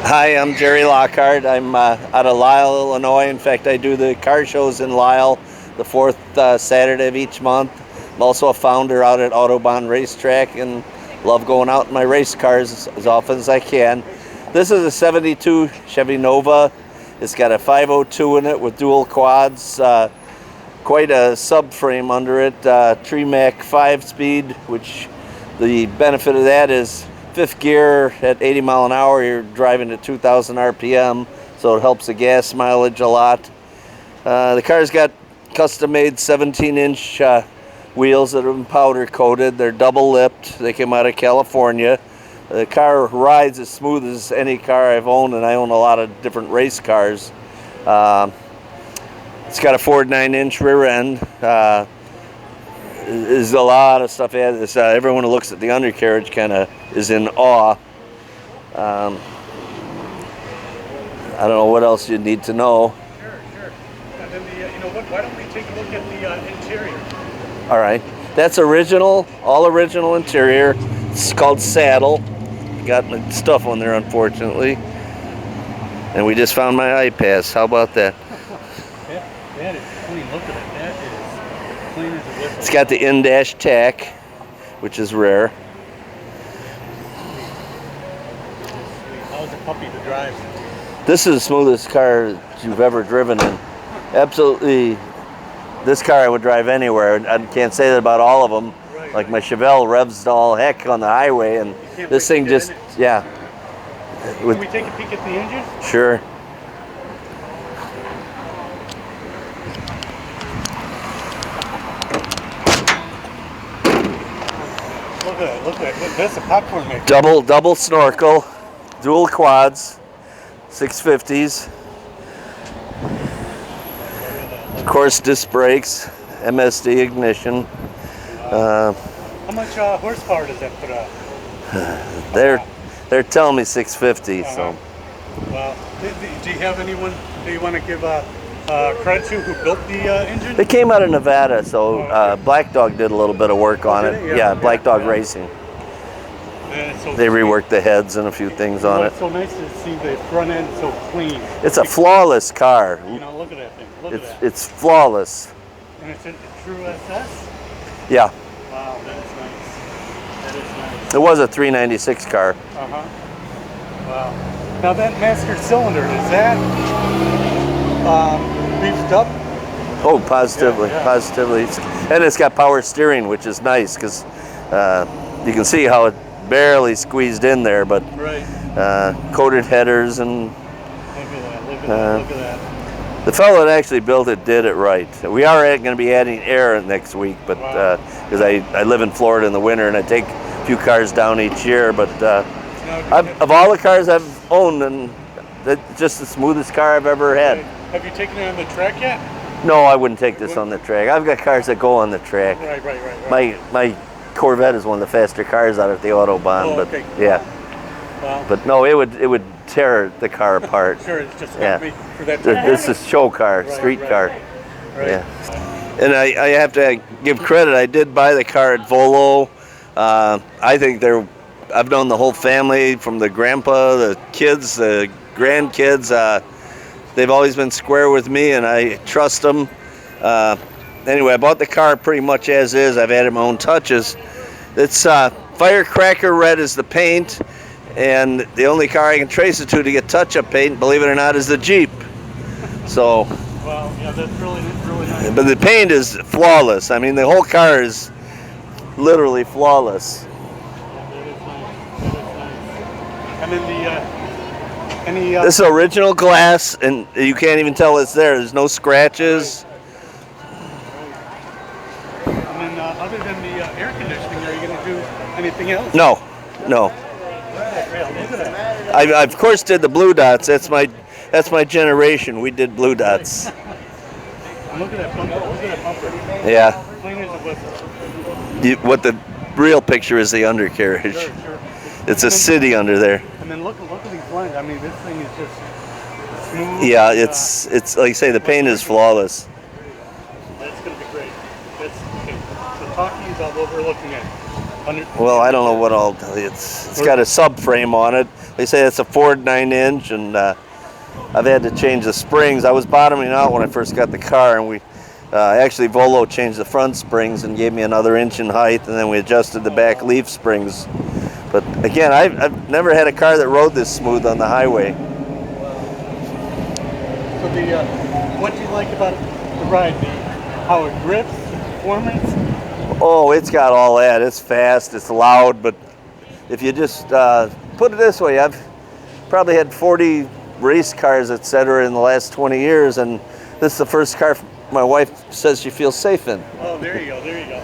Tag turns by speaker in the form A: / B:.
A: Hi, I'm Jerry Lockhart. I'm out of Lisle, Illinois. In fact, I do the car shows in Lisle the fourth Saturday of each month. I'm also a founder out at Autobahn Racetrack and love going out in my race cars as often as I can. This is a 72 Chevy Nova. It's got a 502 in it with dual quads. Quite a subframe under it. Tremac 5-speed, which the benefit of that is fifth gear at 80 mile an hour, you're driving at 2,000 RPM, so it helps the gas mileage a lot. The car's got custom-made 17-inch wheels that have been powder coated. They're double-lipped. They came out of California. The car rides as smooth as any car I've owned, and I own a lot of different race cars. It's got a Ford 9-inch rear end. There's a lot of stuff. Everyone who looks at the undercarriage kind of is in awe. I don't know what else you need to know.
B: Sure. And then why don't we take a look at the interior?
A: All right, that's original, all original interior. It's called Saddle. Got my stuff on there, unfortunately. And we just found my iPass. How about that?
B: That is clean. Look at it. That is clean as a whistle.
A: It's got the in-dash tack, which is rare.
B: How's the puppy to drive?
A: This is the smoothest car you've ever driven in. Absolutely, this car I would drive anywhere. I can't say that about all of them.
B: Right.
A: Like my Chevelle revs to all heck on the highway, and this thing just, yeah.
B: Can we take a peek at the engine?
A: Sure.
B: Look at that. That's a popcorn maker.
A: Double snorkel, dual quads, 650s. Of course, disc brakes, MSD ignition.
B: How much horsepower does that put out?
A: They're telling me 650. So.
B: Well, do you have anyone do you want to give credit to who built the engine?
A: They came out of Nevada, so Black Dog did a little bit of work on it. Yeah, Black Dog Racing.
B: So
A: they reworked the heads and a few things on it.
B: It's so nice to see the front end so clean.
A: It's a flawless car.
B: Look at that thing. Look at that.
A: It's flawless.
B: And it's a true SS?
A: Yeah.
B: Wow, that is nice. That is nice.
A: It was a 396 car.
B: Wow. Now that master cylinder, is that beefed up?
A: Oh, positively,
B: yeah.
A: Positively. And it's got power steering, which is nice because you can see how it barely squeezed in there, but
B: right.
A: Coated headers and.
B: Look at that.
A: The fellow that actually built it did it right. We are going to be adding air next week, but because I live in Florida in the winter and I take a few cars down each year, but of all the cars I've owned, and that's just the smoothest car I've ever had.
B: Have you taken it on the track yet?
A: No, I wouldn't take this on the track. I've got cars that go on the track.
B: Right.
A: My Corvette is one of the faster cars out at the Autobahn, but
B: okay.
A: Yeah.
B: Wow.
A: But no, it would tear the car apart.
B: Sure, it's just
A: Yeah.
B: for that.
A: This is show car, street car.
B: Right.
A: Yeah. And I have to give credit. I did buy the car at Volo. I think I've known the whole family, from the grandpa, the kids, the grandkids. They've always been square with me, and I trust them. Anyway, I bought the car pretty much as is. I've added my own touches. It's firecracker red is the paint, and the only car I can trace it to get touch-up paint, believe it or not, is the Jeep. So.
B: Well, yeah, that's really nice.
A: But the paint is flawless. I mean, the whole car is literally flawless.
B: Yeah, that is nice. And then
A: this is original glass, and you can't even tell it's there. There's no scratches.
B: And then other than the air conditioning, are you going to do anything else?
A: No.
B: Look at that.
A: I of course did the blue dots. That's my generation. We did blue dots.
B: Look at that bumper.
A: Yeah.
B: Clean as a whistle.
A: What the real picture is the undercarriage.
B: Sure.
A: It's a city under there.
B: And then look at these lines. I mean, this thing is just smooth.
A: Yeah, it's like you say, the paint is flawless.
B: That's going to be great. Okay. So talk to you about what we're looking at.
A: Well, I don't know what all. It's got a subframe on it. They say it's a Ford 9-inch, and I've had to change the springs. I was bottoming out when I first got the car, and we actually Volo changed the front springs and gave me another inch in height, and then we adjusted the back leaf springs. But again, I've never had a car that rode this smooth on the highway.
B: So what do you like about the ride? How it grips, performance?
A: Oh, it's got all that. It's fast, it's loud, but if you just put it this way, I've probably had 40 race cars, etc., in the last 20 years, and this is the first car my wife says she feels safe in.
B: Oh, there you go, there you go.